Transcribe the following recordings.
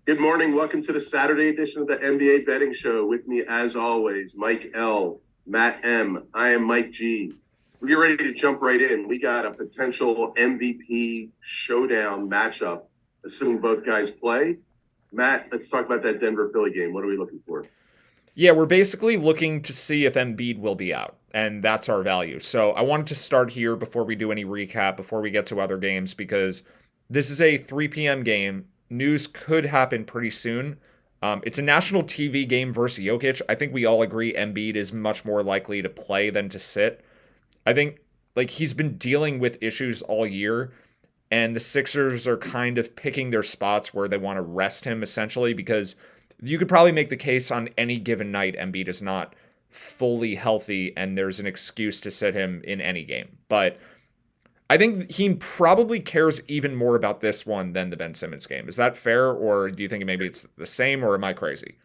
Good morning. Welcome to the Saturday edition of the NBA Betting Show. With me, as always, Mike L, Matt M. I am Mike G. We're ready to jump right in. We got a potential MVP showdown matchup, assuming both guys play. Matt, let's talk about that Denver Philly game. What are we looking for? Yeah, we're basically looking to see if Embiid will be out, and that's our value. So I wanted to start here before we do any recap, before we get to other games, because this is a 3 p.m. game. News could happen pretty soon. It's a national TV game versus Jokic. I think we all agree Embiid is much more likely to play than to sit. I think he's been dealing with issues all year, and the Sixers are kind of picking their spots where they want to rest him essentially because you could probably make the case on any given night Embiid is not fully healthy and there's an excuse to sit him in any game. But I think he probably cares even more about this one than the Ben Simmons game. Is that fair, or do you think maybe it's the same, or am I crazy?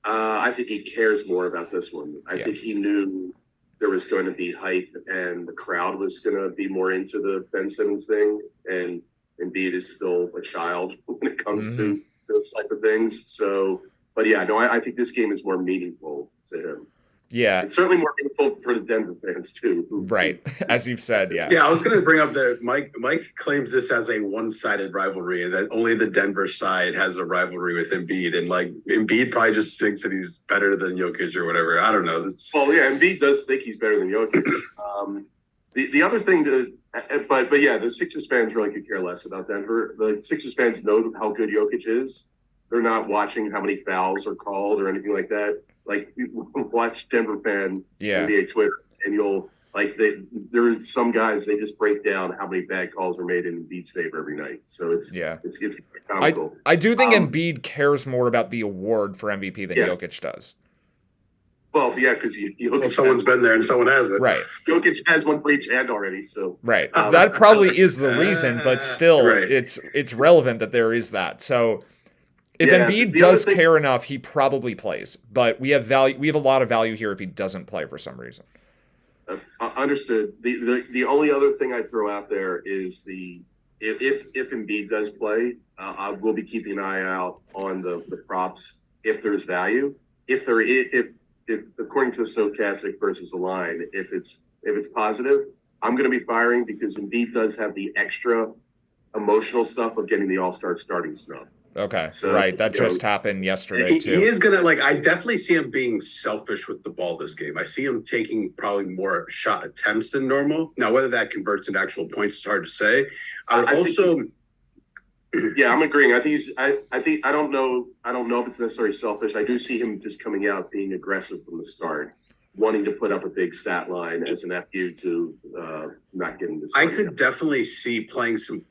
I think he cares more about this one. I Yeah. think he knew there was going to be hype and the crowd was going to be more into the Ben Simmons thing. And Embiid is still a child when it comes to those type of things. So, but yeah, no, I think this game is more meaningful to him. Yeah. It's certainly more meaningful for the Denver fans too. Right. As you've said, yeah. Yeah, I was going to bring up that Mike claims this as a one-sided rivalry and that only the Denver side has a rivalry with Embiid. And Embiid probably just thinks that he's better than Jokic or whatever. I don't know. Well, yeah, Embiid does think he's better than Jokic. The other thing but yeah, the Sixers fans really could care less about Denver. The Sixers fans know how good Jokic is. They're not watching how many fouls are called or anything like that. Like, you watch Denver fan NBA Twitter, and there's some guys, they just break down how many bad calls are made in Embiid's favor every night. So it's comical. I do think Embiid cares more about the award for MVP than Jokic does. Well, yeah, because someone's been there and someone hasn't. Right. Jokic has one for each hand already. So right, that probably is the reason, but still, it's relevant that there is that. So if Embiid does care enough, he probably plays. But we have value. We have a lot of value here if he doesn't play for some reason. Understood. The only other thing I'd throw out there is if Embiid does play, I will be keeping an eye out on the props if there's value. If according to the Stokastic versus the line, if it's positive, I'm going to be firing because Embiid does have the extra emotional stuff of getting the All-Star starting snub. Okay, so, right. That just happened yesterday, too. He is going to, I definitely see him being selfish with the ball this game. I see him taking probably more shot attempts than normal. Now, whether that converts into actual points is hard to say. Yeah, I'm agreeing. I think I don't know if it's necessarily selfish. I do see him just coming out being aggressive from the start, wanting to put up a big stat line as an FU to not getting this. I could definitely see playing some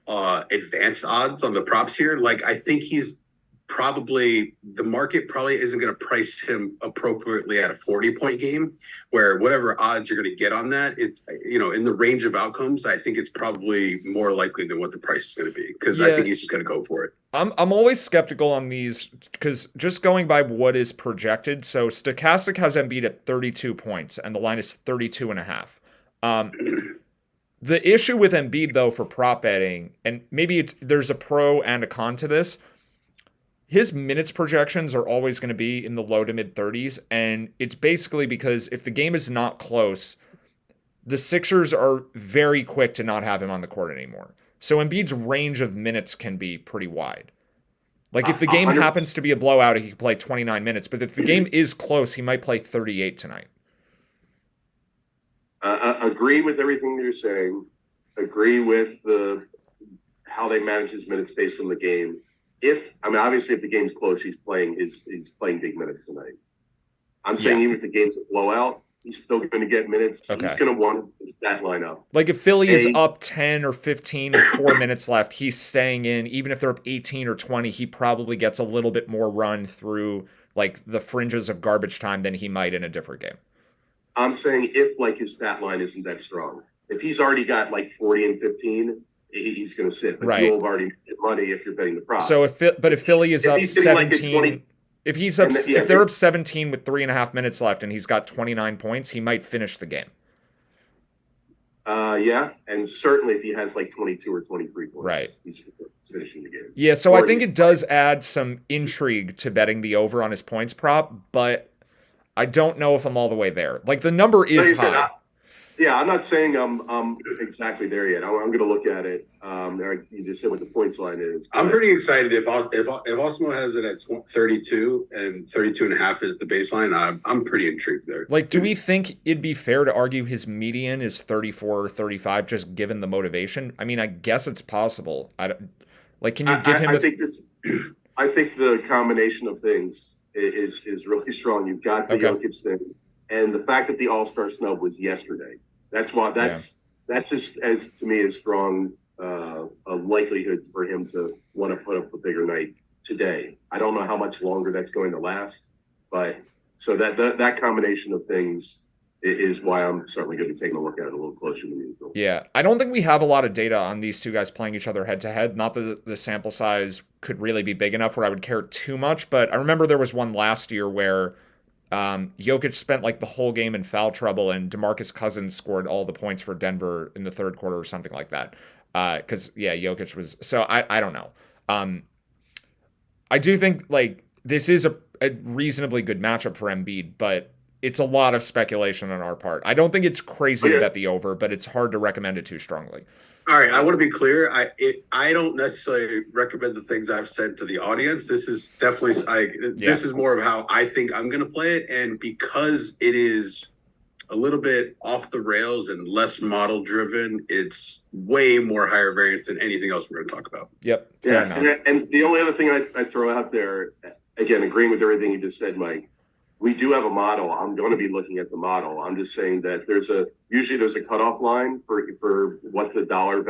advanced odds on the props here. I think the market probably isn't going to price him appropriately at a 40-point game, where whatever odds you're going to get on that, it's, in the range of outcomes, I think it's probably more likely than what the price is going to be, because I think he's just going to go for it. I'm always skeptical on these because just going by what is projected. So Stokastic has Embiid at 32 points and the line is 32.5. The issue with Embiid, though, for prop betting, and maybe there's a pro and a con to this, his minutes projections are always going to be in the low to mid 30s. And it's basically because if the game is not close, the Sixers are very quick to not have him on the court anymore. So Embiid's range of minutes can be pretty wide. If the game happens to be a blowout, he can play 29 minutes. But if the game is close, he might play 38 tonight. Agree with everything you're saying. Agree with how they manage his minutes based on the game. Obviously, if the game's close, he's playing big minutes tonight. I'm saying even if the game's a blowout, he's still going to get minutes. Okay. He's going to want his stat line up. If Philly is up 10 or 15 with 4 minutes left, he's staying in. Even if they're up 18 or 20, he probably gets a little bit more run through the fringes of garbage time than he might in a different game. I'm saying if his stat line isn't that strong. If he's already got 40 and 15, he's going to sit. But you'll have already made money if you're betting the props. So if Philly is up 17, if they're up 17 with 3.5 minutes left and he's got 29 points, he might finish the game. Yeah, and certainly if he has like 22 or 23 points, Right. he's finishing the game. Yeah, so Or I think it does add some intrigue to betting the over on his points prop, but I don't know if I'm all the way there. Like the number is Like I said, high. Yeah, I'm not saying I'm exactly there yet. I'm going to look at it. You just said what the points line is. I'm pretty excited if Osmo has it at 32 and 32 and a half is the baseline. I'm pretty intrigued there. Like, do we think it'd be fair to argue his median is 34 or 35 just given the motivation? I mean, I guess it's possible. Like, can you give him? I think the combination of things is really strong. You've got the Jokic thing, and the fact that the All-Star snub was yesterday. That's just as to me as strong a likelihood for him to want to put up a bigger night today. I don't know how much longer that's going to last, but so that combination of things is why I'm certainly going to be taking a look at it a little closer than usual. Yeah, I don't think we have a lot of data on these two guys playing each other head to head. Not that the sample size could really be big enough where I would care too much, but I remember there was one last year where Jokic spent like the whole game in foul trouble, and DeMarcus Cousins scored all the points for Denver in the third quarter or something like that. Because Jokic was so I don't know. I do think like this is a reasonably good matchup for Embiid, but it's a lot of speculation on our part. I don't think it's crazy to bet the over, but it's hard to recommend it too strongly. All right, I want to be clear. I don't necessarily recommend the things I've said to the audience. This is definitely this is more of how I think I'm going to play it, and because it is a little bit off the rails and less model driven, it's way more higher variance than anything else we're going to talk about. Yep. Yeah, and the only other thing I throw out there, again, agreeing with everything you just said, Mike. We do have a model. I'm going to be looking at the model. I'm just saying that usually there's a cutoff line for what the dollar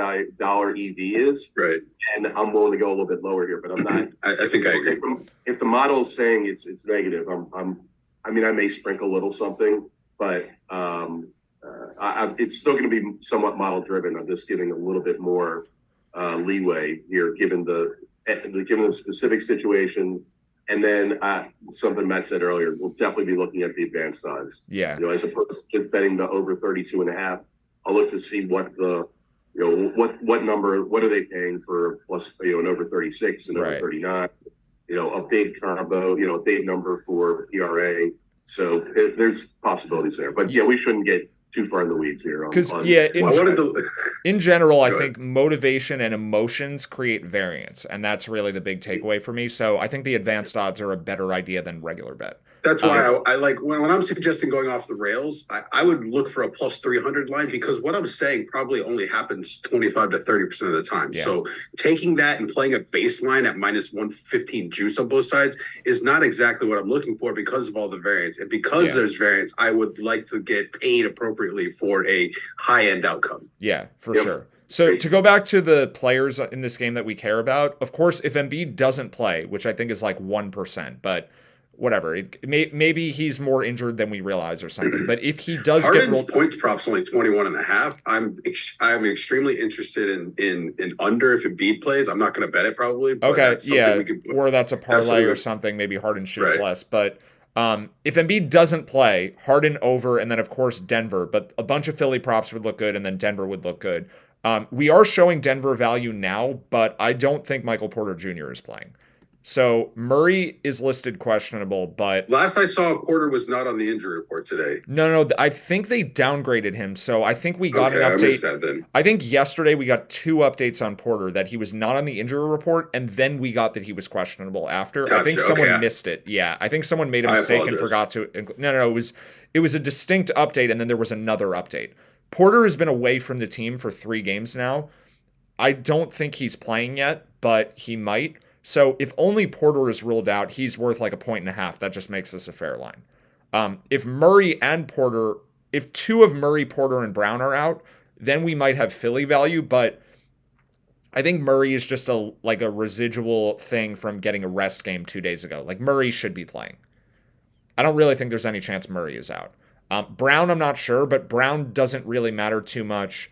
EV is. Right. And I'm willing to go a little bit lower here, but I'm not. I think I agree. If the model is saying it's negative, I may sprinkle a little something, but it's still going to be somewhat model driven. I'm just giving a little bit more leeway here, given the specific situation. And then something Matt said earlier, we'll definitely be looking at the advanced odds. Yeah. As opposed to just betting the over 32 and a half, I'll look to see what what number, what are they paying for plus, an over 36 and over 39, a big combo, a big number for PRA. So there's possibilities there, but we shouldn't get too far in the weeds here. In general, I think motivation and emotions create variance, and that's really the big takeaway for me. So I think the advanced odds are a better idea than regular bet. That's why I like when I'm suggesting going off the rails, I would look for a plus 300 line, because what I'm saying probably only happens 25 to 30% of the time. Yeah. So taking that and playing a baseline at minus 115 juice on both sides is not exactly what I'm looking for because of all the variance. And because there's variance, I would like to get paid appropriately for a high-end outcome. Yeah, for sure. So to go back to the players in this game that we care about, of course, if Embiid doesn't play, which I think is like 1%, but whatever, maybe he's more injured than we realize or something. But if he does Harden's points prop's only 21 and a half. I'm extremely interested in under if Embiid plays. I'm not going to bet it probably. But or that's a parlay or something. Maybe Harden shoots less, but. If Embiid doesn't play, Harden over, and then of course Denver, but a bunch of Philly props would look good, and then Denver would look good. We are showing Denver value now, but I don't think Michael Porter Jr. is playing. So Murray is listed questionable, but last I saw, Porter was not on the injury report today. No, I think they downgraded him. So I think we got an update. I missed that then. I think yesterday we got 2 updates on Porter, that he was not on the injury report, and then we got that he was questionable after. Gotcha. I think someone missed it. Yeah, I think someone made a mistake and forgot to. No, it was a distinct update, and then there was another update. Porter has been away from the team for 3 games now. I don't think he's playing yet, but he might. So if only Porter is ruled out, he's worth like 1.5. That just makes this a fair line. If Murray and Porter, if 2 of Murray, Porter, and Brown are out, then we might have Philly value. But I think Murray is just a residual thing from getting a rest game 2 days ago. Like Murray should be playing. I don't really think there's any chance Murray is out. Brown, I'm not sure, but Brown doesn't really matter too much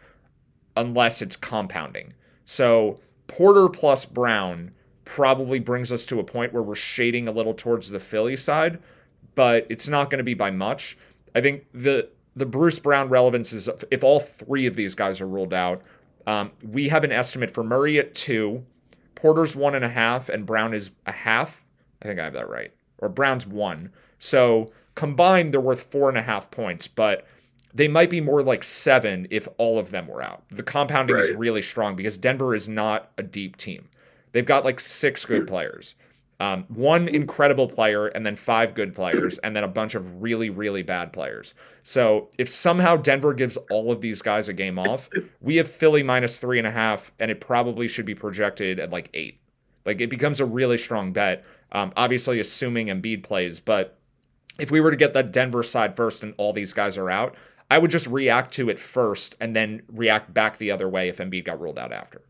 unless it's compounding. So Porter plus Brown probably brings us to a point where we're shading a little towards the Philly side, but it's not going to be by much. I think the the Bruce Brown relevance is if all three of these guys are ruled out. We have an estimate for Murray at 2, Porter's 1.5, and Brown is a half. I think I have that right. Or Brown's 1. So combined, they're worth 4.5 points, but they might be more like 7 if all of them were out. The compounding is really strong because Denver is not a deep team. They've got like 6 good players. 1 incredible player, and then 5 good players, and then a bunch of really, really bad players. So if somehow Denver gives all of these guys a game off, we have Philly minus 3.5, and it probably should be projected at like 8. Like, it becomes a really strong bet, obviously assuming Embiid plays. But if we were to get that Denver side first and all these guys are out, I would just react to it first and then react back the other way if Embiid got ruled out after.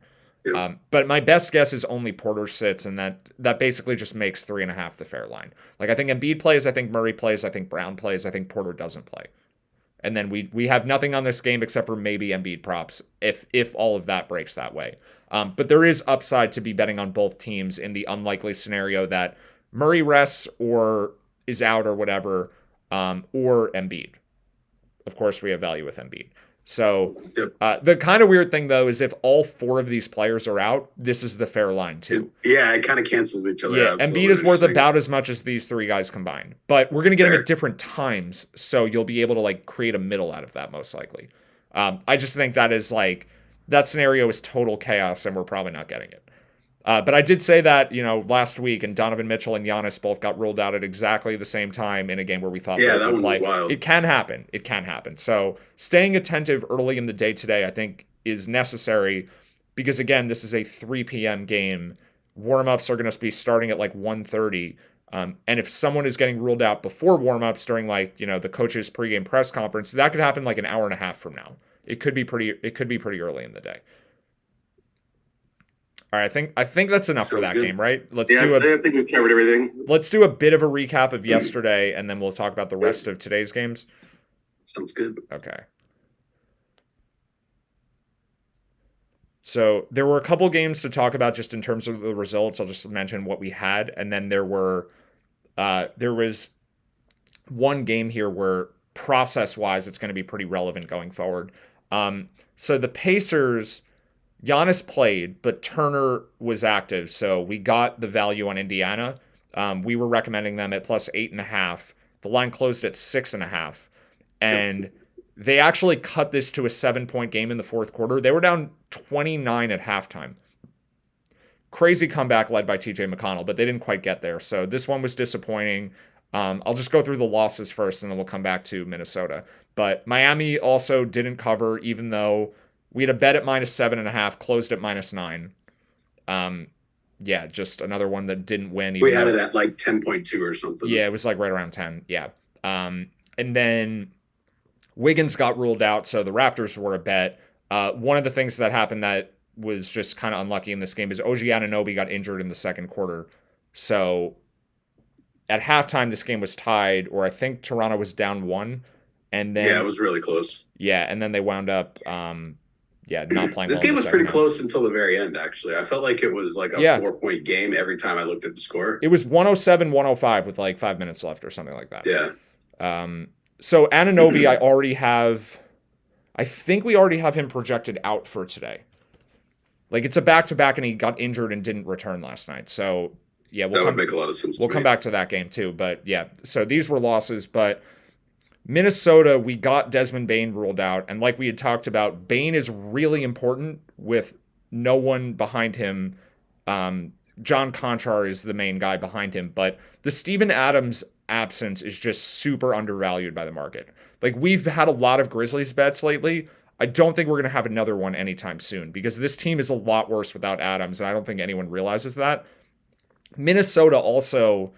But my best guess is only Porter sits, and that basically just makes 3.5 the fair line. Like, I think Embiid plays, I think Murray plays, I think Brown plays, I think Porter doesn't play. And then we have nothing on this game except for maybe Embiid props if all of that breaks that way. But there is upside to be betting on both teams in the unlikely scenario that Murray rests or is out or whatever, or Embiid. Of course, we have value with Embiid. So the kind of weird thing, though, is if all 4 of these players are out, this is the fair line, too. It kind of cancels each other out. Embiid is worth about as much as these 3 guys combined. But we're going to get them at different times, so you'll be able to like create a middle out of that, most likely. I just think that is like, that scenario is total chaos, and we're probably not getting it. But I did say that, last week, and Donovan Mitchell and Giannis both got ruled out at exactly the same time in a game where we thought that would one play. was wild. It can happen. It can happen. So staying attentive early in the day today, I think, is necessary because, again, this is a 3 p.m. game. Warm-ups are going to be starting at like 1:30. And if someone is getting ruled out before warm-ups during the coach's pregame press conference, that could happen like an hour and a half from now. It could be pretty early in the day. All right, I think that's enough for that game, right? I think we've covered everything. Let's do a bit of a recap of yesterday, and then we'll talk about the rest of today's games. Sounds good. Okay. So there were a couple games to talk about just in terms of the results. I'll just mention what we had, and then there was one game here where process-wise it's going to be pretty relevant going forward. So the Pacers. Giannis played, but Turner was active, so we got the value on Indiana. We were recommending them at plus 8.5. The line closed at 6.5, and they actually cut this to a 7-point game in the fourth quarter. They were down 29 at halftime. Crazy comeback led by TJ McConnell, but they didn't quite get there, so this one was disappointing. I'll just go through the losses first, and then we'll come back to Minnesota. But Miami also didn't cover, even though we had a bet at minus 7.5, closed at minus 9. Just another one that didn't win. We had it at like 10.2 or something. Yeah, it was like right around 10. Yeah. And then Wiggins got ruled out, so the Raptors were a bet. One of the things that happened that was just kind of unlucky in this game is OG Anunoby got injured in the second quarter. So at halftime, this game was tied, or I think Toronto was down 1. And then, it was really close. Yeah, and then they wound up not playing. This game was pretty close until the very end, actually. I felt like it was like a 4-point game every time I looked at the score. It was 107-105 with like 5 minutes left or something like that. Yeah. So Anunoby, I think we already have him projected out for today. Like, it's a back-to-back, and he got injured and didn't return last night. So, that would make a lot of sense. We'll come back to that game, too. But, so these were losses, but Minnesota, we got Desmond Bane ruled out, and like we had talked about, Bane is really important with no one behind him. John Conchar is the main guy behind him, but the Steven Adams absence is just super undervalued by the market. Like, we've had a lot of Grizzlies bets lately. I don't think we're going to have another one anytime soon because this team is a lot worse without Adams, and I don't think anyone realizes that. Minnesota also,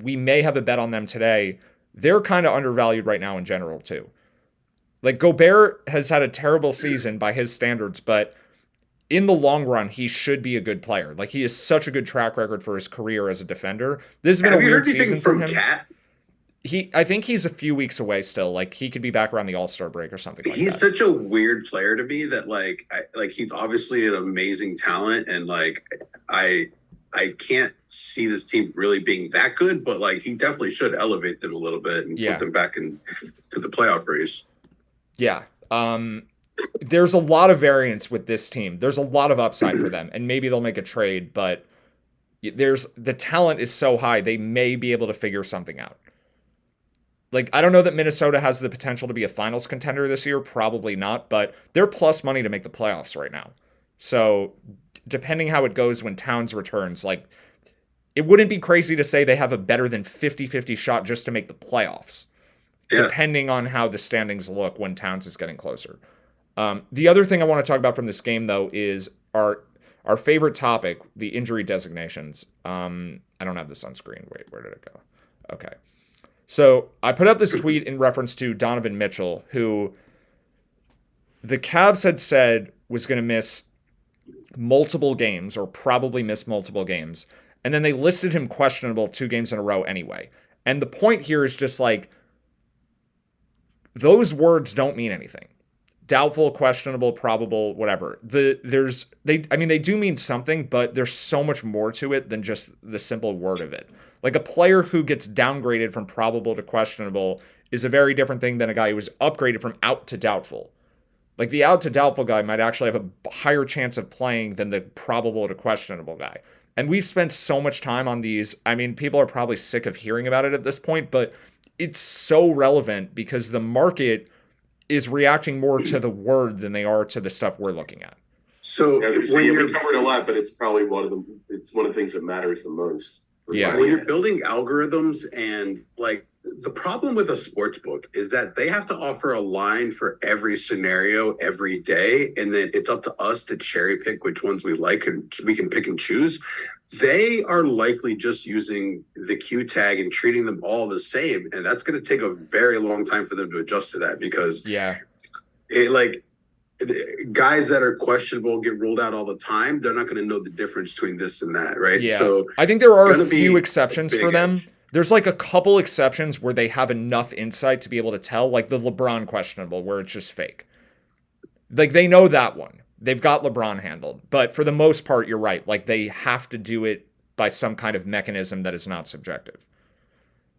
we may have a bet on them today. They're kind of undervalued right now in general, too. Like, Gobert has had a terrible season by his standards, but in the long run, he should be a good player. Like, he has such a good track record for his career as a defender. This has been a weird season for him. Cat? I think he's a few weeks away still. Like, he could be back around the All-Star break or something like that. He's such a weird player to me that, he's obviously an amazing talent, and, I can't see this team really being that good, but like he definitely should elevate them a little bit and Yeah. put them back in to the playoff race. Yeah. There's a lot of variance with this team. There's a lot of upside for them, and maybe they'll make a trade, but the talent is so high, they may be able to figure something out. Like, I don't know that Minnesota has the potential to be a finals contender this year. Probably not, but they're plus money to make the playoffs right now. So depending how it goes when Towns returns, like, it wouldn't be crazy to say they have a better than 50-50 shot just to make the playoffs, depending on how the standings look when Towns is getting closer. The other thing I want to talk about from this game, though, is our favorite topic, the injury designations. I don't have this on screen. Wait, where did it go? Okay. So I put up this tweet in reference to Donovan Mitchell, who the Cavs had said was going to miss multiple games or probably miss multiple games. And then they listed him questionable 2 games in a row anyway. And the point here is just like, those words don't mean anything. Doubtful, questionable, probable, whatever. They do mean something, but there's so much more to it than just the simple word of it. Like, a player who gets downgraded from probable to questionable is a very different thing than a guy who was upgraded from out to doubtful. Like, the out to doubtful guy might actually have a higher chance of playing than the probable to questionable guy. And we've spent so much time on these. I mean, people are probably sick of hearing about it at this point, but it's so relevant because the market is reacting more to the word than they are to the stuff we're looking at. So we covered a lot, but it's probably one of the things that matters the most. Yeah. When you're building algorithms, and like, the problem with a sports book is that they have to offer a line for every scenario every day, and then it's up to us to cherry pick which ones we like and we can pick and choose. They are likely just using the Q tag and treating them all the same, and that's going to take a very long time for them to adjust to that, because guys that are questionable get ruled out all the time. They're not going to know the difference between this and that, right? Yeah. So I think there are a few exceptions for them. Edge. There's like a couple exceptions where they have enough insight to be able to tell, like the LeBron questionable, where it's just fake. Like, they know that one. They've got LeBron handled. But for the most part, you're right. Like, they have to do it by some kind of mechanism that is not subjective.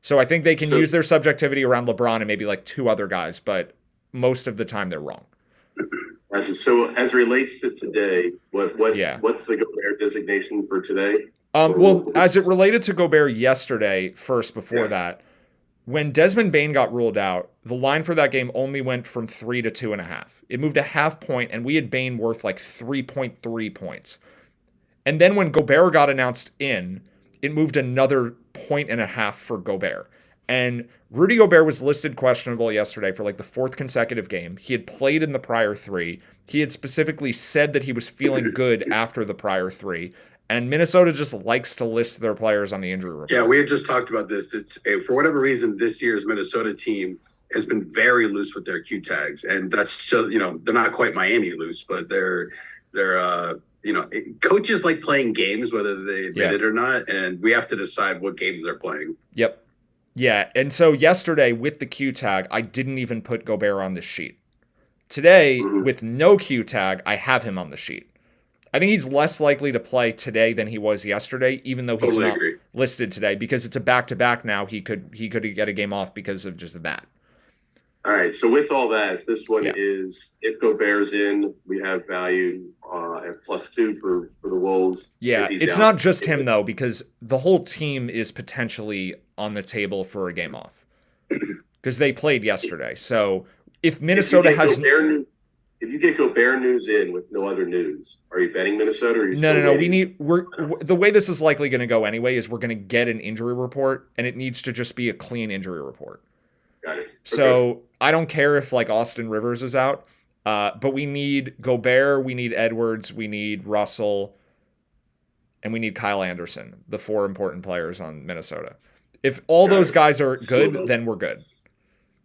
So I think they can use their subjectivity around LeBron and maybe like 2 other guys, but most of the time they're wrong. So as it relates to today, what's the Gobert designation for today? Well, as it related to Gobert yesterday, before that, when Desmond Bane got ruled out, the line for that game only went from 3 to 2.5. It moved a half point, and we had Bane worth like 3.3 points. And then when Gobert got announced in, it moved another 1.5 for Gobert. And Rudy Gobert was listed questionable yesterday for like the 4th consecutive game. He had played in the prior 3. He had specifically said that he was feeling good after the prior 3. And Minnesota just likes to list their players on the injury report. Yeah, we had just talked about this. It's for whatever reason, this year's Minnesota team has been very loose with their Q tags, and that's just, they're not quite Miami loose, but they're coaches like playing games whether they admit it or not, and we have to decide what games they're playing. Yep. Yeah, and so yesterday with the Q tag, I didn't even put Gobert on this sheet. Today, with no Q tag, I have him on the sheet. I think he's less likely to play today than he was yesterday, even though he's not listed today, because it's a back-to-back now. He could get a game off because of just that. All right. So with all that, this one is, if Gobert's in, we have value at +2 for the Wolves. Yeah, it's not just him, though, because the whole team is potentially on the table for a game off because they played yesterday. So if Minnesota has... If you get Gobert news in with no other news, are you betting Minnesota? Or are you No. The way this is likely going to go anyway is we're going to get an injury report, and it needs to just be a clean injury report. Got it. So I don't care if like Austin Rivers is out, but we need Gobert, we need Edwards, we need Russell, and we need Kyle Anderson, the 4 important players on Minnesota. If all those guys are good, then we're good.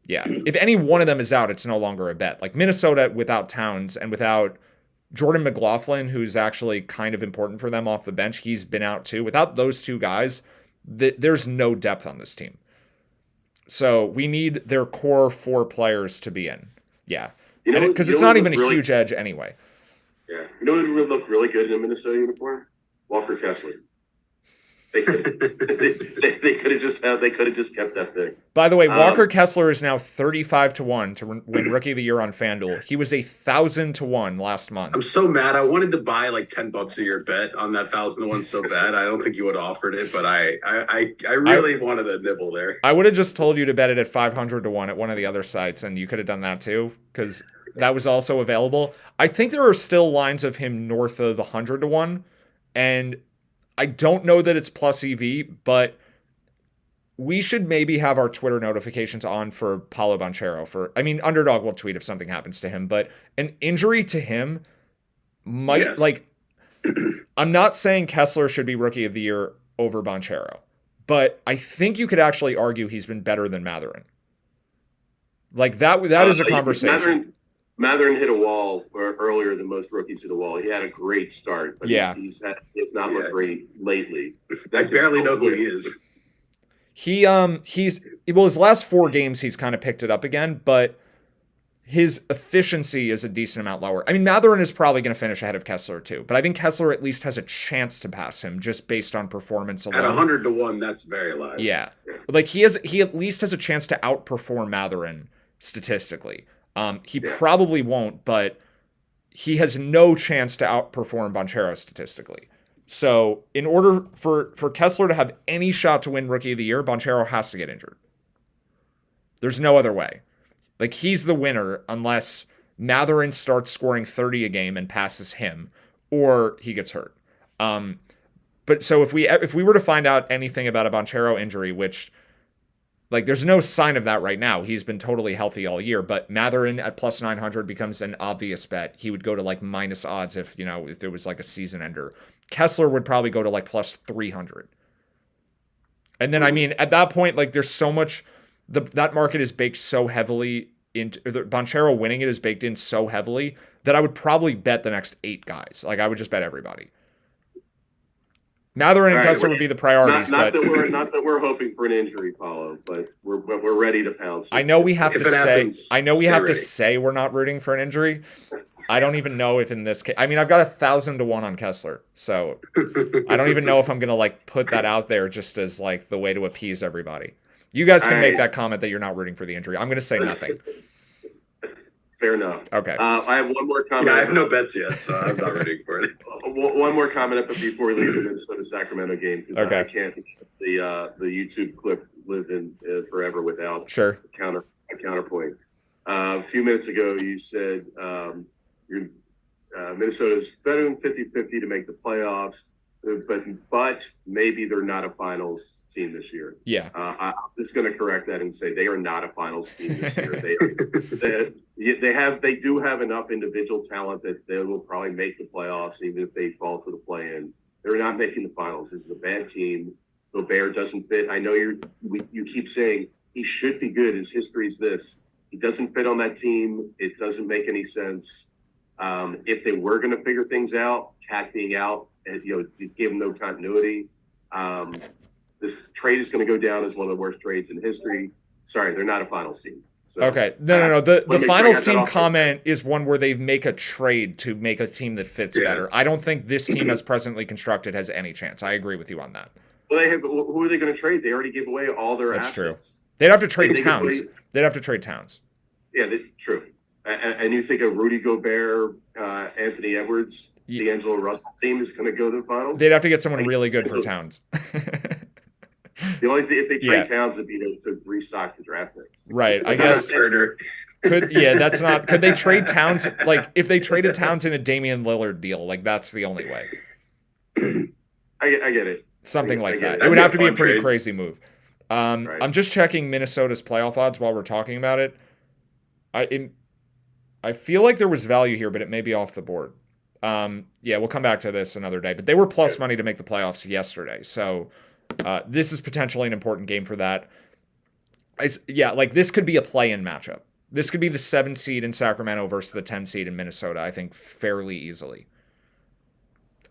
Yeah. If any one of them is out, it's no longer a bet. Like Minnesota without Towns and without Jordan McLaughlin, who's actually kind of important for them off the bench, he's been out too. Without those 2 guys, there's no depth on this team. So we need their core 4 players to be in. Yeah. Because it's not even a huge edge anyway. Yeah. You know who would look really good in a Minnesota uniform? Walker Kessler. They could have just kept that thing. By the way, Walker Kessler is now 35-1 to win Rookie of the Year on FanDuel. He was 1,000-1 last month. I'm so mad. I wanted to buy like $10 a year bet on that 1,000-1 so bad. I don't think you would have offered it, but I really wanted a nibble there. I would have just told you to bet it at 500-1 at one of the other sites, and you could have done that too, because that was also available. I think there are still lines of him north of 100-1, and I don't know that it's plus EV, but we should maybe have our Twitter notifications on for Paulo Banchero. Underdog will tweet if something happens to him, but an injury to him might, I'm not saying Kessler should be Rookie of the Year over Banchero, but I think you could actually argue he's been better than Mathurin. That is a conversation. Mathurin hit a wall earlier than most rookies hit a wall. He had a great start, but he's not looked great lately. I barely know who he is. His last 4 games he's kind of picked it up again, but his efficiency is a decent amount lower. Mathurin is probably going to finish ahead of Kessler too, but I think Kessler at least has a chance to pass him just based on performance alone. At 100-1, that's very low. Yeah. He at least has a chance to outperform Mathurin statistically. He probably won't, but he has no chance to outperform Banchero statistically. So in order for Kessler to have any shot to win Rookie of the Year, Banchero has to get injured. There's no other way. He's the winner unless Mathurin starts scoring 30 a game and passes him, or he gets hurt. But so if we were to find out anything about a Banchero injury, which there's no sign of that right now. He's been totally healthy all year, but Mathurin at plus 900 becomes an obvious bet. He would go to minus odds if it was a season ender. Kessler would probably go to plus 300. And then, at that point, there's so much, that market is baked so heavily into, Banchero winning it is baked in so heavily that I would probably bet the next 8 guys. I would just bet everybody. Mathurin and Kessler would be the priorities. Not that we're hoping for an injury, Paulo, but we're ready to pounce. I know we have to say we're not rooting for an injury. I don't even know if in this case. I've got 1,000-1 on Kessler, so I don't even know if I'm gonna put that out there just as the way to appease everybody. You guys can make that comment that you're not rooting for the injury. I'm gonna say nothing. Fair enough. Okay. I have one more comment. Yeah, I have no bets yet, so I'm not rooting for it. One more comment before we leave the Minnesota-Sacramento game, because I can't the YouTube clip live in forever without a counterpoint. A few minutes ago, you said Minnesota's better than 50-50 to make the playoffs, but maybe they're not a finals team this year. Yeah. I'm just going to correct that and say they are not a finals team this year. They do have enough individual talent that they will probably make the playoffs, even if they fall to the play-in. They're not making the finals. This is a bad team. Gobert doesn't fit. I know you keep saying he should be good. His history's this. He doesn't fit on that team. It doesn't make any sense. If they were going to figure things out, Cat being out, and give him no continuity, this trade is going to go down as one of the worst trades in history. Sorry, they're not a finals team. So, okay. No. The finals team comment is one where they make a trade to make a team that fits better. I don't think this team as presently constructed has any chance. I agree with you on that. Well, who are they going to trade? They already gave away all their assets. True. They'd have to trade Towns. They'd have to trade Towns. Yeah, true. And you think a Rudy Gobert, Anthony Edwards, D'Angelo Russell team is going to go to the finals? They'd have to get someone really good for Towns. The only thing, if they trade Towns, would be to restock the draft picks. Right. I guess. Could they trade Towns? If they traded Towns in a Damian Lillard deal, that's the only way. I get it. Something like that. It would have to be a pretty crazy move. Right. I'm just checking Minnesota's playoff odds while we're talking about it. I feel like there was value here, but it may be off the board. We'll come back to this another day. But they were plus money to make the playoffs yesterday, so this is potentially an important game for that. This could be a play-in matchup. This could be the 7 seed in Sacramento versus the 10 seed in Minnesota, I think, fairly easily.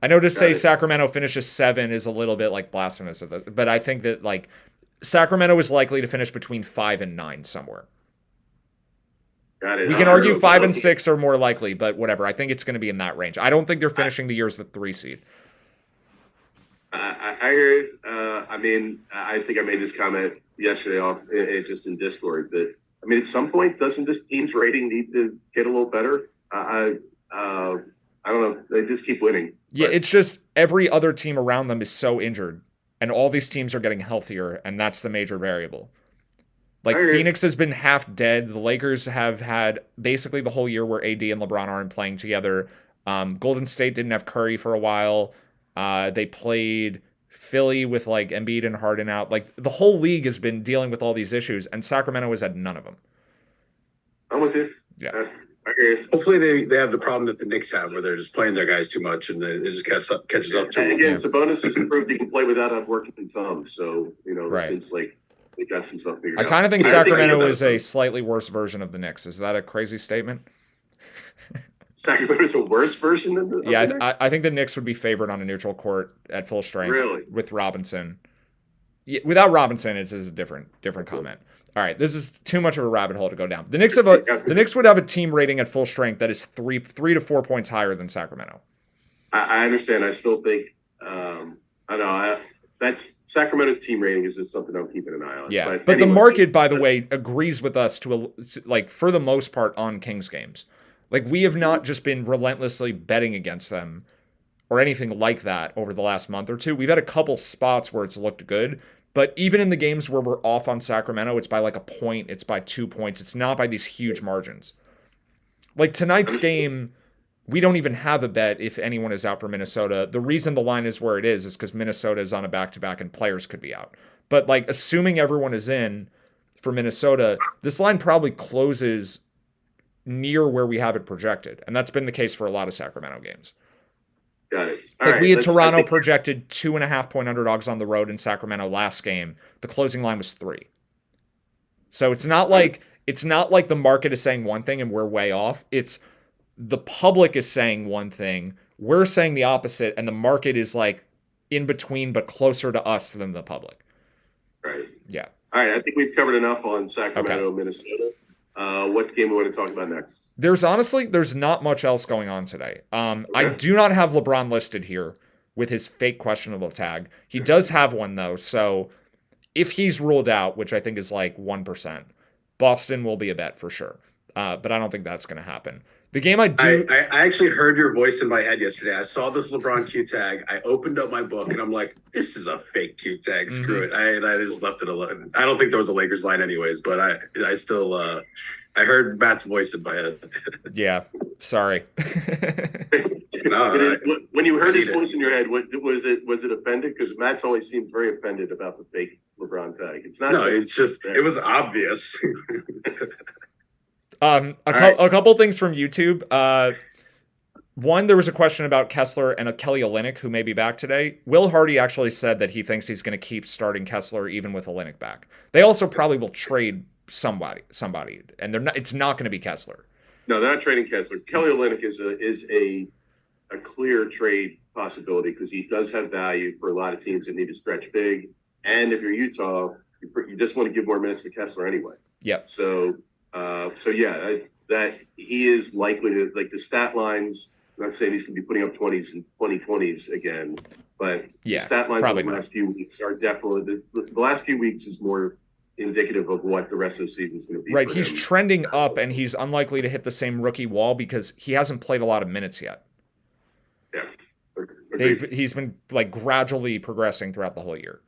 I know to say Sacramento finishes 7 is a little bit blasphemous, but I think that Sacramento is likely to finish between 5 and 9 somewhere. Got it. We can argue 5 and 6 are more likely, but whatever. I think it's going to be in that range. I don't think they're finishing the year as the 3 seed. I I hear you. I mean, I think I made this comment yesterday off just in Discord that I mean, at some point, doesn't this team's rating need to get a little better? I don't know. They just keep winning. Yeah, it's just every other team around them is so injured, and all these teams are getting healthier, and that's the major variable. Like Phoenix has been half dead. The Lakers have had basically the whole year where AD and LeBron aren't playing together. Golden State didn't have Curry for a while. They played Philly with like Embiid and Harden out. Like the whole league has been dealing with all these issues, and Sacramento has had none of them. I'm with you. Yeah. I hear you. Hopefully they have the problem that the Knicks have, where they're just playing their guys too much, and it just catches up to them. Again, Sabonis has proved he can play without a working thumb. So it seems like they got some stuff figured out. I kind of think Sacramento is a slightly worse version of the Knicks. Is that a crazy statement? Sacramento's a worse version than the Knicks? I think the Knicks would be favored on a neutral court at full strength. Really? With Robinson. Yeah, without Robinson, it's a different comment. All right, this is too much of a rabbit hole to go down. The Knicks would have a team rating at full strength that is 3 to 4 points higher than Sacramento. I understand. I still think I know that's Sacramento's team rating is just something I'm keeping an eye on. Yeah, but anyway, the market, by the way, agrees with us for the most part on Kings games. Like we have not just been relentlessly betting against them or anything like that over the last month or two. We've had a couple spots where it's looked good. But even in the games where we're off on Sacramento, it's by like a point, it's by 2 points. It's not by these huge margins. Like tonight's game, we don't even have a bet if anyone is out for Minnesota. The reason the line is where it is because Minnesota is on a back-to-back and players could be out. But like assuming everyone is in for Minnesota, this line probably closes near where we have it projected. And that's been the case for a lot of Sacramento games. Got it. We had Toronto projected 2.5 point underdogs on the road in Sacramento last game. The closing line was 3. So it's not like the market is saying one thing and we're way off. It's the public is saying one thing, we're saying the opposite, and the market is like in between but closer to us than the public. Right. Yeah. All right. I think we've covered enough on Sacramento, Minnesota. What game we want to talk about next? There's not much else going on today. I do not have LeBron listed here with his fake questionable tag. He does have one though. So if he's ruled out, which I think is like 1%, Boston will be a bet for sure. But I don't think that's going to happen. The game I actually heard your voice in my head yesterday. I saw this LeBron Q tag. I opened up my book and I'm like, this is a fake Q tag. Screw it. I just left it alone. I don't think there was a Lakers line anyways, but I still I heard Matt's voice in my head. Yeah. Sorry. When you heard his voice in your head, was it offended? Because Matt's always seemed very offended about the fake LeBron tag. It's not. No, it's just it was obvious. A couple things from YouTube. One, there was a question about Kessler and a Kelly Olynyk who may be back today. Will Hardy actually said that he thinks he's going to keep starting Kessler even with Olynyk back. They also probably will trade somebody, and it's not going to be Kessler. No, they're not trading Kessler. Kelly Olynyk is a clear trade possibility because he does have value for a lot of teams that need to stretch big. And if you're Utah, you just want to give more minutes to Kessler anyway. Yep. So that he is likely to, like the stat lines, I'm not saying he's going to be putting up 20s and 2020s again, but the stat lines of the last few weeks are definitely, the last few weeks is more indicative of what the rest of the season is going to be. Right, he's trending up and he's unlikely to hit the same rookie wall because he hasn't played a lot of minutes yet. Yeah. He's been like gradually progressing throughout the whole year.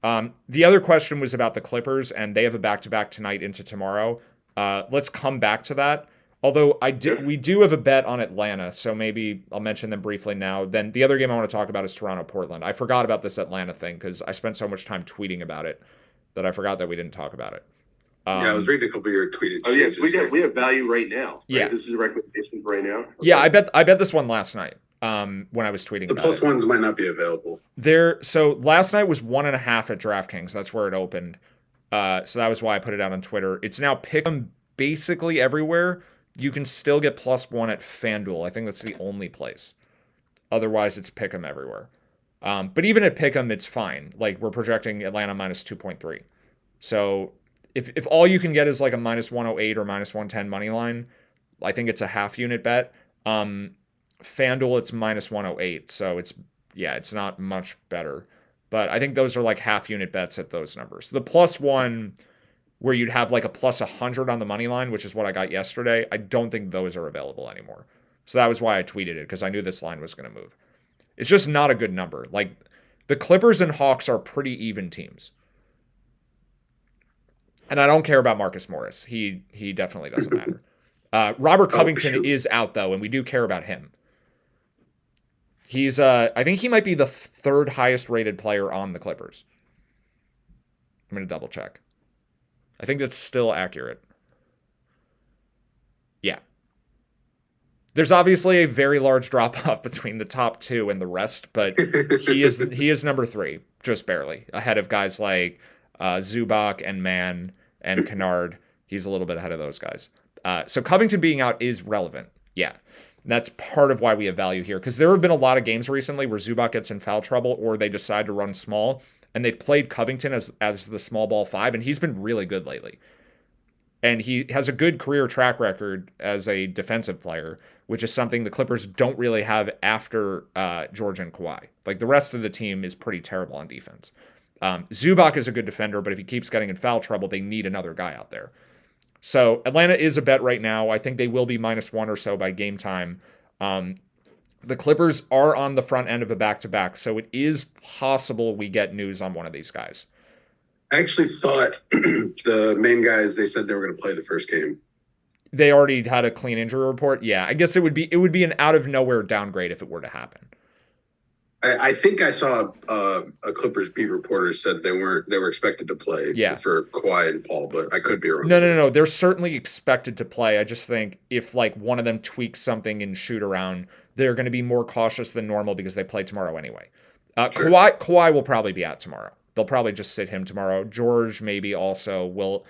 The other question was about the Clippers, and they have a back-to-back tonight into tomorrow. Let's come back to that. Although we do have a bet on Atlanta, so maybe I'll mention them briefly now. Then the other game I want to talk about is Toronto-Portland. I forgot about this Atlanta thing because I spent so much time tweeting about it that I forgot that we didn't talk about it. I was reading a couple of your tweeted. Oh yes, we have value right now. Right? Yeah, this is a recommendation for right now. Okay. Yeah, I bet this one last night. When I was tweeting about it. The plus ones might not be available. So last night was 1.5 at DraftKings. That's where it opened. So that was why I put it out on Twitter. It's now pick'em basically everywhere. You can still get +1 at FanDuel. I think that's the only place. Otherwise, it's pick'em everywhere. But even at pick'em, it's fine. Like we're projecting Atlanta -2.3. So if all you can get is like a -108 or -110 money line, I think it's a half unit bet. FanDuel, it's -108. So it's not much better. But I think those are like half unit bets at those numbers. The +1 where you'd have like a +100 on the money line, which is what I got yesterday, I don't think those are available anymore. So that was why I tweeted it, because I knew this line was going to move. It's just not a good number. Like, the Clippers and Hawks are pretty even teams. And I don't care about Marcus Morris. He definitely doesn't matter. Robert Covington is out, though, and we do care about him. He's I think he might be the third highest rated player on the Clippers. I'm going to double check. I think that's still accurate. Yeah. There's obviously a very large drop off between the top 2 and the rest, but he is number 3, just barely, ahead of guys like Zubac and Mann and Kennard. He's a little bit ahead of those guys. So Covington being out is relevant. Yeah. That's part of why we have value here, because there have been a lot of games recently where Zubac gets in foul trouble or they decide to run small, and they've played Covington as the small ball 5, and he's been really good lately. And he has a good career track record as a defensive player, which is something the Clippers don't really have after George and Kawhi. Like, the rest of the team is pretty terrible on defense. Zubac is a good defender, but if he keeps getting in foul trouble, they need another guy out there. So Atlanta is a bet right now. I think they will be -1 or so by game time. The Clippers are on the front end of a back-to-back, so it is possible we get news on one of these guys. I actually thought the main guys, they said they were going to play the first game. They already had a clean injury report. Yeah, I guess it would be an out of nowhere downgrade if it were to happen. I think I saw a Clippers beat reporter said they were expected to play for Kawhi and Paul, but I could be wrong. No. They're certainly expected to play. I just think if like one of them tweaks something in shoot around, they're going to be more cautious than normal because they play tomorrow anyway. Sure. Kawhi will probably be out tomorrow. They'll probably just sit him tomorrow. George maybe also will.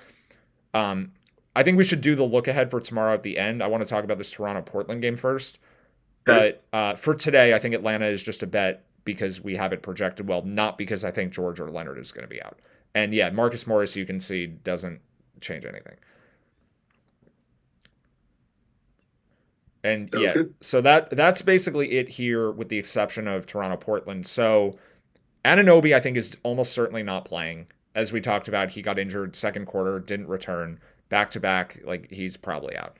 I think we should do the look ahead for tomorrow at the end. I want to talk about this Toronto-Portland game first. But for today, I think Atlanta is just a bet because we have it projected well, not because I think George or Leonard is going to be out. And yeah, Marcus Morris, you can see, doesn't change anything. And yeah, so that's basically it here with the exception of Toronto-Portland. So Anunoby, I think, is almost certainly not playing. As we talked about, he got injured second quarter, didn't return. Back-to-back, like, he's probably out.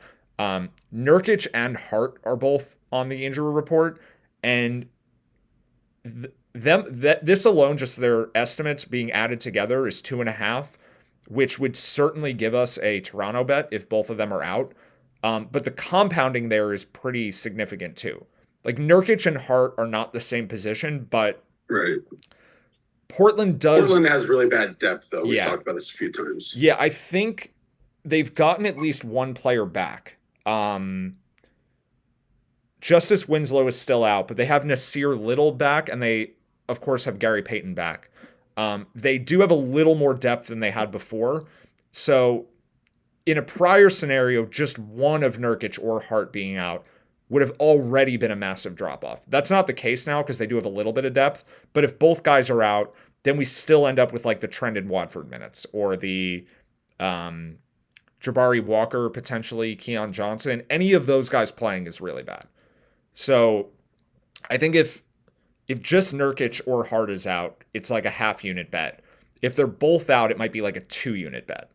Nurkic and Hart are both on the injury report, and this alone, just their estimates being added together, is 2.5, which would certainly give us a Toronto bet if both of them are out. But the compounding there is pretty significant too. Like, Nurkic and Hart are not the same position, but right. Portland has really bad depth, though. We've talked about this a few times. Yeah, I think they've gotten at least one player back. Justice Winslow is still out, but they have Nasir Little back, and they, of course, have Gary Payton back. They do have a little more depth than they had before. So in a prior scenario, just one of Nurkic or Hart being out would have already been a massive drop-off. That's not the case now because they do have a little bit of depth. But if both guys are out, then we still end up with like the Trendon Watford minutes or the Jabari Walker, potentially Keon Johnson. Any of those guys playing is really bad. So I think if just Nurkic or Hart is out, it's like a half-unit bet. If they're both out, it might be like a 2-unit bet.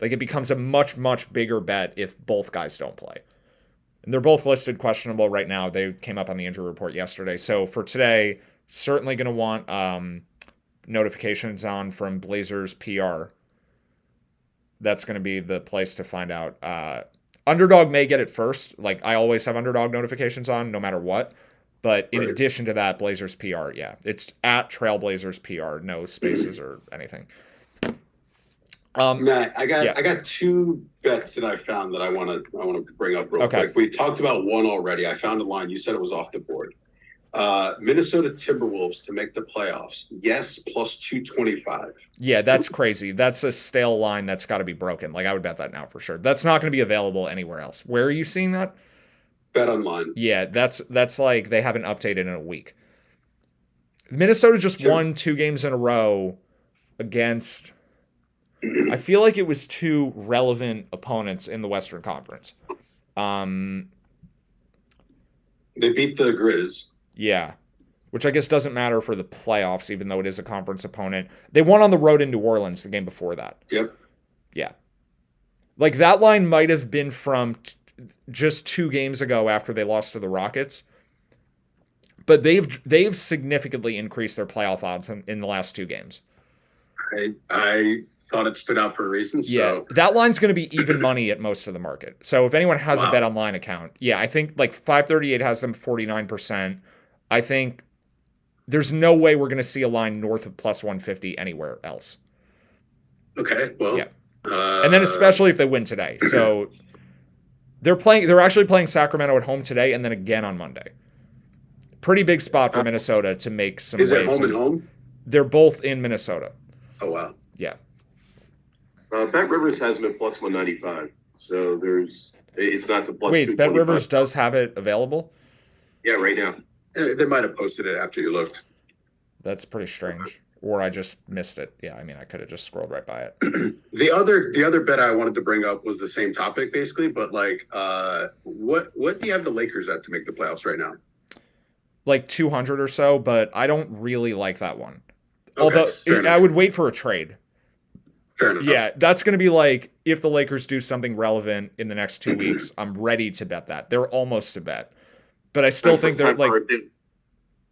Like, it becomes a much, much bigger bet if both guys don't play. And they're both listed questionable right now. They came up on the injury report yesterday. So for today, certainly going to want notifications on from Blazers PR. That's going to be the place to find out. Underdog may get it first. Like, I always have Underdog notifications on no matter what. But in addition to that, Blazers PR, yeah. It's at Trailblazers PR, no spaces or anything. Matt, I got two bets that I found that I want to bring up real quick. We talked about one already. I found a line. You said it was off the board. Minnesota Timberwolves to make the playoffs. Yes, plus 225. Yeah, that's crazy. That's a stale line that's got to be broken. Like, I would bet that now for sure. That's not going to be available anywhere else. Where are you seeing that? Bet online. Yeah, that's like they haven't updated in a week. Minnesota just won 2 games in a row against, I feel like it was 2 relevant opponents in the Western Conference. They beat the Grizz. Yeah. which I guess doesn't matter for the playoffs, even though it is a conference opponent. They won on the road in New Orleans the game before that. Yep. Yeah. Like that line might have been from just 2 games ago after they lost to the Rockets. But they've significantly increased their playoff odds in the last 2 games. I thought it stood out for a reason. Yeah, So that line's going to be even money at most of the market. So if anyone has a Bet Online account, yeah, I think like 538 has them 49%. I think there's no way we're going to see a line north of plus 150 anywhere else. okay, well, Yeah. And then especially if they win today. So they're actually playing Sacramento at home today and then again on Monday. Pretty big spot for Minnesota to make some is it waves. home and home? They're both in Minnesota. Oh wow. Yeah. Bet Rivers has them at plus 195. So it's not the plus. Wait, Bet Rivers does have it available? Yeah, right now. They might have posted it after you looked. That's pretty strange. Or I just missed it. Yeah, I mean, I could have just scrolled right by it. The other bet I wanted to bring up was the same topic basically, but like, what do you have the Lakers at to make the playoffs right now? Like 200 or so, but I don't really like that one. Okay, Although I would wait for a trade. Fair enough. Yeah, that's going to be like if the Lakers do something relevant in the next 2 weeks, I'm ready to bet that. They're almost a bet. But I still think they're like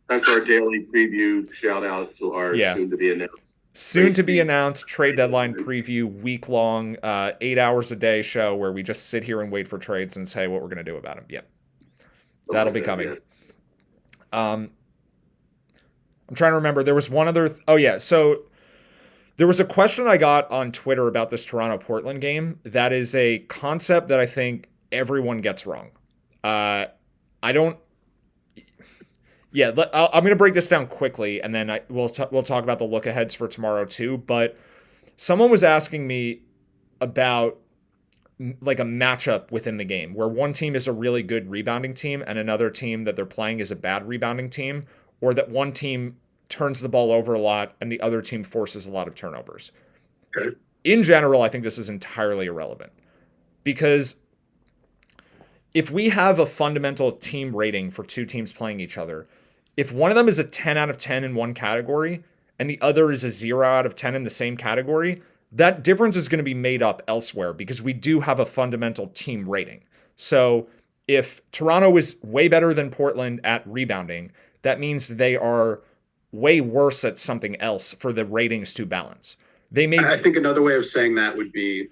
Time for our daily preview. Shout out to our soon to be announced. Soon to be announced trade deadline preview, week long, 8 hours a day show where we just sit here and wait for trades and say what we're going to do about them. Yep. That'll be coming. Yeah. I'm trying to remember. There was one other. So there was a question I got on Twitter about this Toronto Portland game. That is a concept that I think everyone gets wrong. I don't. Yeah, I'm going to break this down quickly, and then we'll talk about the look aheads for tomorrow too. But someone was asking me about like a matchup within the game where one team is a really good rebounding team and another team that they're playing is a bad rebounding team, or that one team turns the ball over a lot and the other team forces a lot of turnovers. Okay. In general, I think this is entirely irrelevant because if we have a fundamental team rating for 2 teams playing each other, if one of them is a 10 out of 10 in one category and the other is a 0 out of 10 in the same category, that difference is going to be made up elsewhere because we do have a fundamental team rating. So if Toronto is way better than Portland at rebounding, that means they are way worse at something else for the ratings to balance. I think another way of saying that would be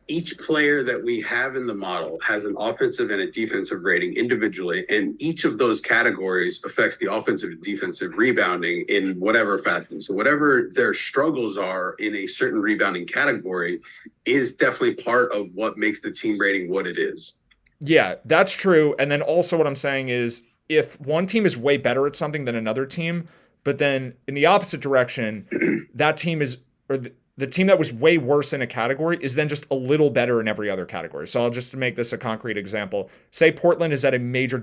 each player that we have in the model has an offensive and a defensive rating individually, and each of those categories affects the offensive and defensive rebounding in whatever fashion. So whatever their struggles are in a certain rebounding category is definitely part of what makes the team rating what it is. Yeah, that's true. And then also what I'm saying is if one team is way better at something than another team, but then in the opposite direction, that team is, or the team that was way worse in a category is then just a little better in every other category. So I'll just make this a concrete example. Say Portland is at a major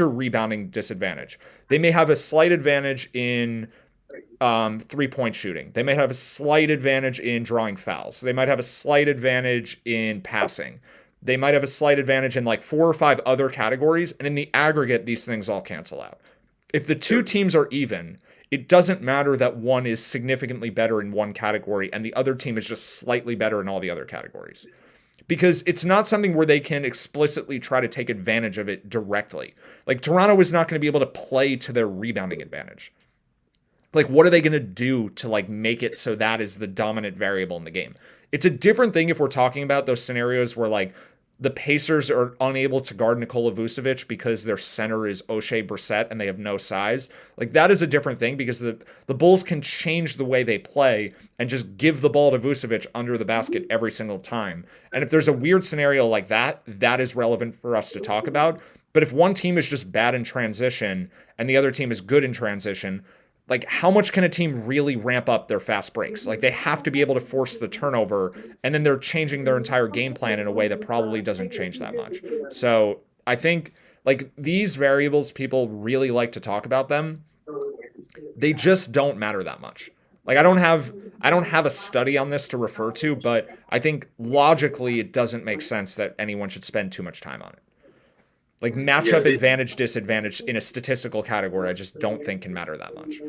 rebounding disadvantage. They may have a slight advantage in 3-point shooting. They may have a slight advantage in drawing fouls. They might have a slight advantage in passing. They might have a slight advantage in like 4 or 5 other categories. And in the aggregate, these things all cancel out. If the 2 teams are even, it doesn't matter that one is significantly better in one category and the other team is just slightly better in all the other categories. Because it's not something where they can explicitly try to take advantage of it directly. Like Toronto is not going to be able to play to their rebounding advantage. Like what are they going to do to like make it so that is the dominant variable in the game? It's a different thing if we're talking about those scenarios where like the Pacers are unable to guard Nikola Vucevic because their center is O'Shea Brissett and they have no size. Like that is a different thing because the Bulls can change the way they play and just give the ball to Vucevic under the basket every single time. And if there's a weird scenario like that, that is relevant for us to talk about. But if one team is just bad in transition and the other team is good in transition, like how much can a team really ramp up their fast breaks? Like they have to be able to force the turnover and then they're changing their entire game plan in a way that probably doesn't change that much. So I think like these variables, people really like to talk about them. They just don't matter that much. Like I don't have a study on this to refer to, but I think logically it doesn't make sense that anyone should spend too much time on it. Like matchup Yeah, advantage, disadvantage in a statistical category, I just don't think can matter that much.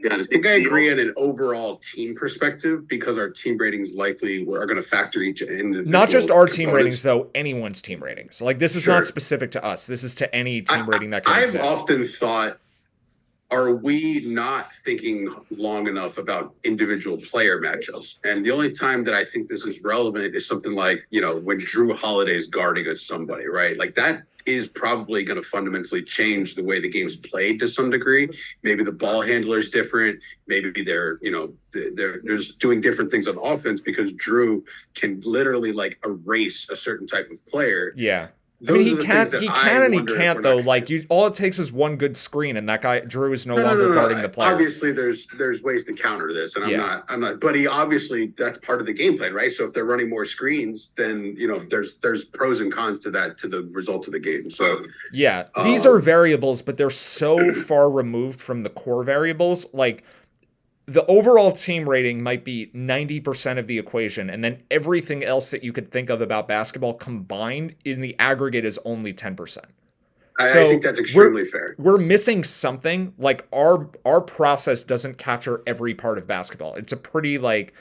Yeah, I think I agree on an overall team perspective because our team ratings likely are going to factor each individual. Not just our team components. ratings, though, anyone's team ratings. Like, this is Sure. not specific to us. This is to any team rating that can I've exist. often thought, are we not thinking long enough about individual player matchups? And the only time that I think this is relevant is something like, when Drew Holiday's guarding at somebody, right? Like that is probably going to fundamentally change the way the game's played to some degree. Maybe the ball handler is different. Maybe they're just doing different things on offense because Drew can literally like erase a certain type of player. Yeah. Those I mean, are the things that he I can and he wonder if can't we're though. not Like, seeing. all it takes is one good screen, and that guy Drew is no longer guarding the player. Obviously, there's ways to counter this, and Yeah. I'm not. But he obviously that's part of the game plan, right? So if they're running more screens, then there's pros and cons to that to the result of the game. So Yeah, these are variables, but they're so far removed from the core variables. Like, the overall team rating might be 90% of the equation, and then everything else that you could think of about basketball combined in the aggregate is only 10%. I So think that's extremely fair. We're missing something. Like, our process doesn't capture every part of basketball. It's a pretty like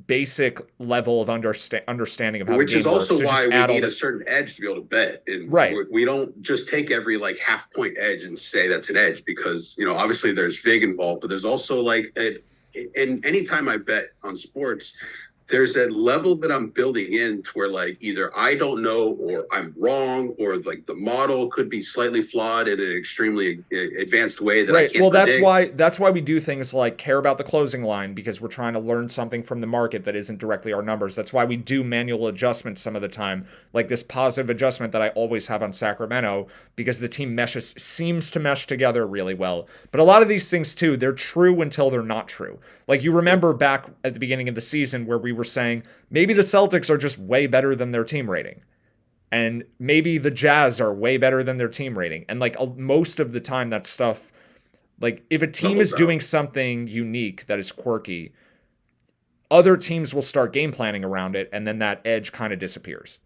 basic level of understanding of how Which the game is also works. So why just we add all need the- a certain edge to be able to bet. And Right. we don't just take every like half point edge and say that's an edge because obviously there's vig involved, but there's also like and anytime I bet on sports, there's a level that I'm building in to where like either I don't know or I'm wrong or like the model could be slightly flawed in an extremely advanced way that I Right. can't Well, predict. that's why we do things like care about the closing line, because we're trying to learn something from the market that isn't directly our numbers. That's why we do manual adjustments some of the time, like this positive adjustment that I always have on Sacramento, because the team seems to mesh together really well. But a lot of these things too, they're true until they're not true. Like, you remember back at the beginning of the season where we were saying maybe the Celtics are just way better than their team rating. And maybe the Jazz are way better than their team rating. And like most of the time that stuff, like if a team is doing something unique that is quirky, other teams will start game planning around it, and then that edge kind of disappears.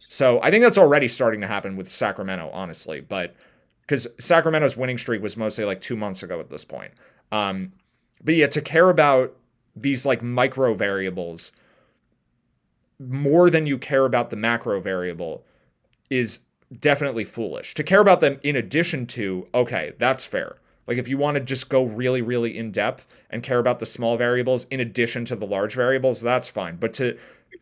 So I think that's already starting to happen with Sacramento, honestly. But because Sacramento's winning streak was mostly like 2 months ago at this point. But yeah, to care about these like micro variables more than you care about the macro variable is definitely foolish. To care about them in addition to, okay, that's fair. Like, if you want to just go really, really in depth and care about the small variables in addition to the large variables, that's fine. But to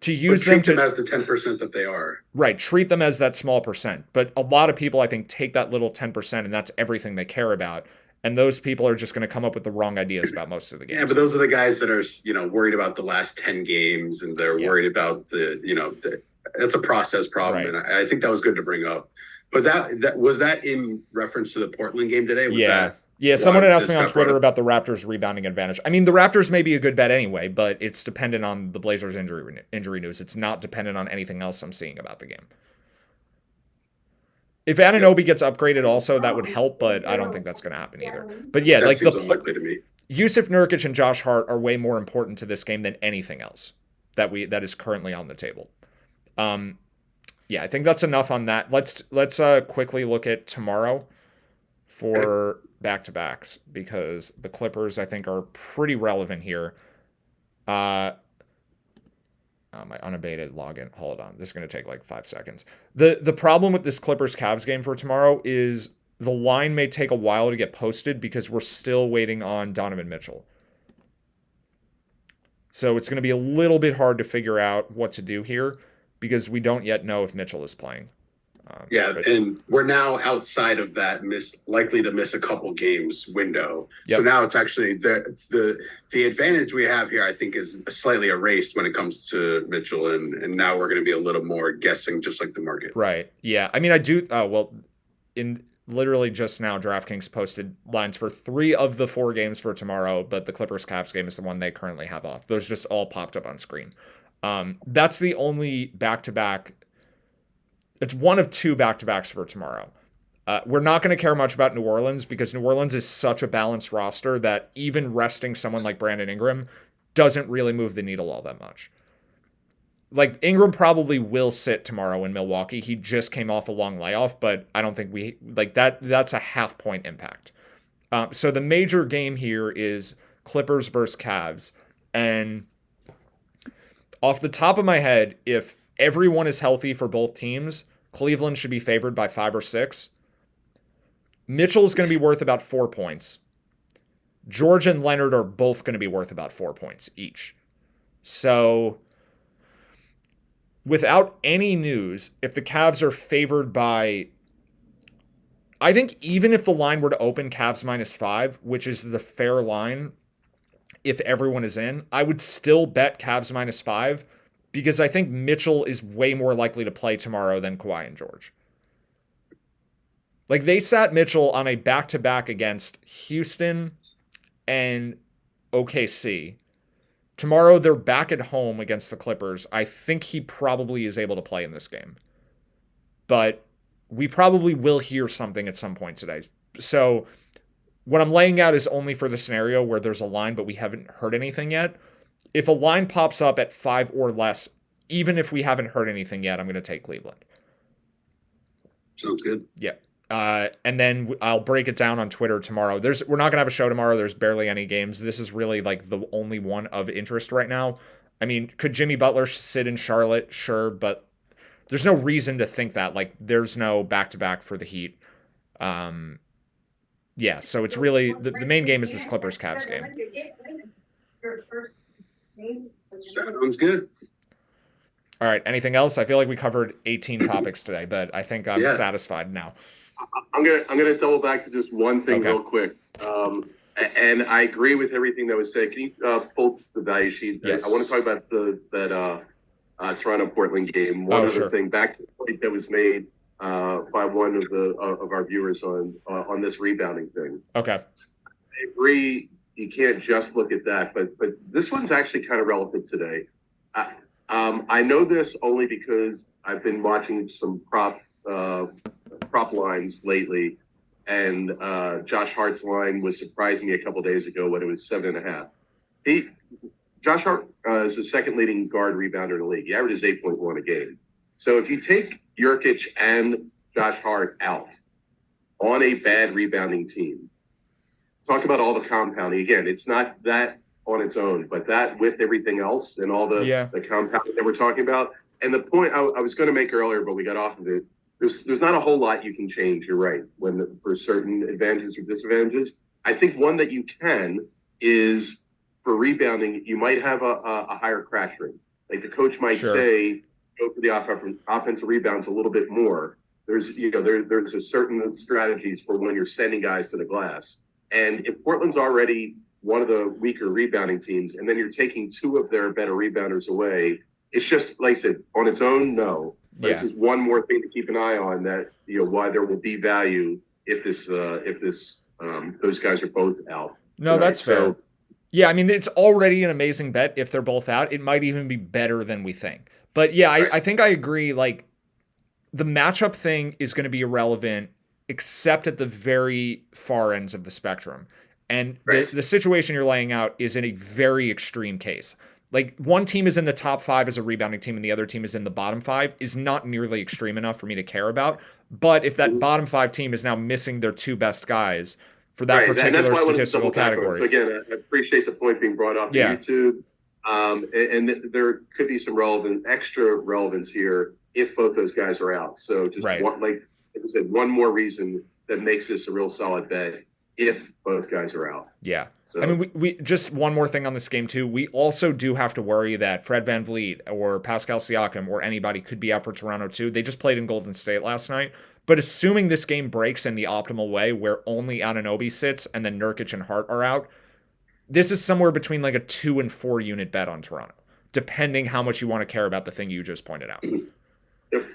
use them to as the 10% that they are. Right, treat them as that small percent. But a lot of people, I think, take that little 10% and that's everything they care about. And those people are just going to come up with the wrong ideas about most of the games. Yeah, but those are the guys that are, worried about the last 10 games and they're worried about that's a process problem. Right. And I think that was good to bring up. But that was that in reference to the Portland game today? Yeah, someone had asked me on Twitter about the Raptors' rebounding advantage. I mean, the Raptors may be a good bet anyway, but it's dependent on the Blazers' injury news. It's not dependent on anything else I'm seeing about the game. If Anunoby gets upgraded also, that would help, but I don't think that's going to happen either. But yeah, that like seems unlikely to me. Yusuf Nurkic and Josh Hart are way more important to this game than anything else that is currently on the table. Yeah, I think that's enough on that. Let's quickly look at tomorrow for back-to-backs, because the Clippers, I think, are pretty relevant here. My unabated login. Hold on. This is going to take like 5 seconds. The problem with this Clippers-Cavs game for tomorrow is the line may take a while to get posted because we're still waiting on Donovan Mitchell. So it's going to be a little bit hard to figure out what to do here because we don't yet know if Mitchell is playing. And we're now outside of that likely to miss a couple games window. Yep. So now it's actually the advantage we have here, I think, is slightly erased when it comes to Mitchell, and now we're going to be a little more guessing, just like the market. Right. Yeah. I mean, I do. In literally just now, DraftKings posted lines for 3 of the 4 games for tomorrow, but the Clippers-Cavs game is the one they currently have off. Those just all popped up on screen. That's the only back-to-back. It's one of 2 back-to-backs for tomorrow. We're not going to care much about New Orleans because New Orleans is such a balanced roster that even resting someone like Brandon Ingram doesn't really move the needle all that much. like Ingram probably will sit tomorrow in Milwaukee. He just came off a long layoff, but I don't think we like that. That's a half point impact. So the major game here is Clippers versus Cavs. And off the top of my head, if everyone is healthy for both teams, Cleveland should be favored by 5 or 6. Mitchell is going to be worth about 4 points. George and Leonard are both going to be worth about 4 points each. So without any news, if the Cavs are favored by, I think even if the line were to open Cavs -5, which is the fair line, if everyone is in, I would still bet Cavs -5 because I think Mitchell is way more likely to play tomorrow than Kawhi and George. Like they sat Mitchell on a back-to-back against Houston and OKC. Tomorrow they're back at home against the Clippers. I think he probably is able to play in this game. But we probably will hear something at some point today. So what I'm laying out is only for the scenario where there's a line, but we haven't heard anything yet. If a line pops up at 5 or less, even if we haven't heard anything yet, I'm going to take Cleveland. Sounds good. Yeah. And then I'll break it down on Twitter tomorrow. We're not going to have a show tomorrow. There's barely any games. This is really like the only one of interest right now. I mean, could Jimmy Butler sit in Charlotte? Sure, but there's no reason to think that. Like, there's no back-to-back for the Heat. Yeah, so it's really the main game is this Clippers-Cavs game. Sounds good. All right, anything else? I feel like we covered 18 topics today, but I think I'm satisfied now. I'm gonna double back to just one thing real quick. And I agree with everything that was said. Can you pull the value sheet? Yes. I want to talk about that Toronto Portland game. One other thing, back to the point that was made by one of our viewers on this rebounding thing. Okay. I agree. You can't just look at that, but this one's actually kind of relevant today. I know this only because I've been watching some prop lines lately, and Josh Hart's line was surprising me a couple days ago when it was 7.5. Josh Hart is the second leading guard rebounder in the league. He averages 8.1 a game. So if you take Nurkic and Josh Hart out on a bad rebounding team, talk about all the compounding. Again, it's not that on its own, but that with everything else and all the compounding that we're talking about. And the point I was going to make earlier, but we got off of it. There's not a whole lot you can change. You're right. For certain advantages or disadvantages, I think one that you can is for rebounding. You might have a higher crash rate. Like the coach might say, go for the offensive rebounds a little bit more. There's a certain strategies for when you're sending guys to the glass. And if Portland's already one of the weaker rebounding teams, and then you're taking 2 of their better rebounders away, it's just like I said, on its own, no. But this is one more thing to keep an eye on, that why there will be value if those guys are both out. No, tonight. That's fair. So, yeah, I mean, it's already an amazing bet if they're both out. It might even be better than we think. But yeah, I think I agree. Like, the matchup thing is going to be irrelevant, except at the very far ends of the spectrum. And the situation you're laying out is in a very extreme case. Like, one team is in the top 5 as a rebounding team and the other team is in the bottom 5 is not nearly extreme enough for me to care about. But if that bottom 5 team is now missing their 2 best guys for that particular statistical category. So again, I appreciate the point being brought up on YouTube. And there could be some extra relevance here if both those guys are out. So just like I said, one more reason that makes this a real solid bet if both guys are out. Yeah. So, I mean, we just one more thing on this game too. We also do have to worry that Fred VanVleet or Pascal Siakam or anybody could be out for Toronto too. They just played in Golden State last night. But assuming this game breaks in the optimal way where only Anunoby sits and then Nurkic and Hart are out, this is somewhere between like a 2 and 4 unit bet on Toronto, depending how much you want to care about the thing you just pointed out. Yep.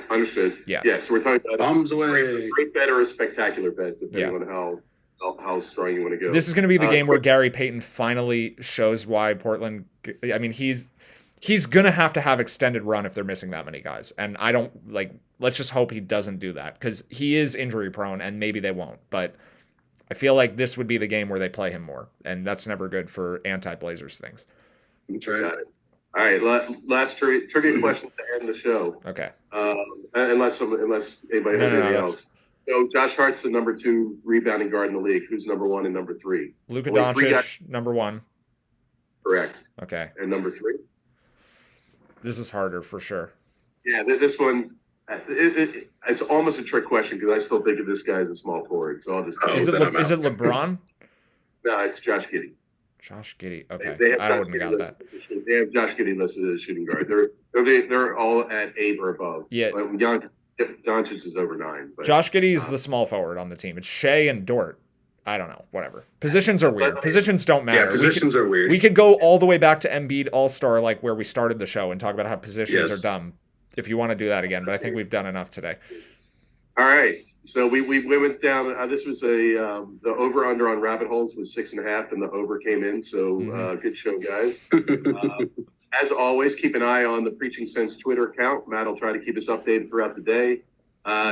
Understood. Yeah. So we're talking about bombs away. Great bet or a spectacular bet, depending on how strong you want to go. This is going to be the game where Gary Payton finally shows why Portland. I mean, he's going to have extended run if they're missing that many guys. And I don't let's just hope he doesn't do that because he is injury prone and maybe they won't. But I feel like this would be the game where they play him more. And that's never good for anti-Blazers things. That's right. All right, last trivia question to end the show. Okay. Unless anybody has anything else. So Josh Hart's the number 2 rebounding guard in the league. Who's number 1 and number 3? Luka Doncic, number 1. Correct. Okay. And number 3? This is harder for sure. Yeah, this one, it's almost a trick question because I still think of this guy as a small forward. So I'll just. Is it LeBron? No, it's Josh Giddey. Josh Giddey. Okay, I wouldn't have got that. They have Josh Giddey listed as shooting guard. They're all at 8 or above. Yeah. Doncic is over 9. But, Josh Giddey is the small forward on the team. It's Shea and Dort. I don't know. Whatever. Positions are weird. Positions don't matter. Yeah, positions are weird. We could go all the way back to Embiid All-Star, like where we started the show, and talk about how positions are dumb. If you want to do that again, but I think we've done enough today. All right. So we went down. This was the over under on rabbit holes was 6.5, and the over came in. So good show, guys. As always, keep an eye on the Preaching Sense Twitter account. Matt will try to keep us updated throughout the day.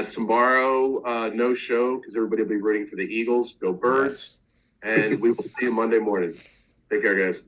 Tomorrow, no show because everybody will be rooting for the Eagles. Go Birds. Yes. And we will see you Monday morning. Take care, guys.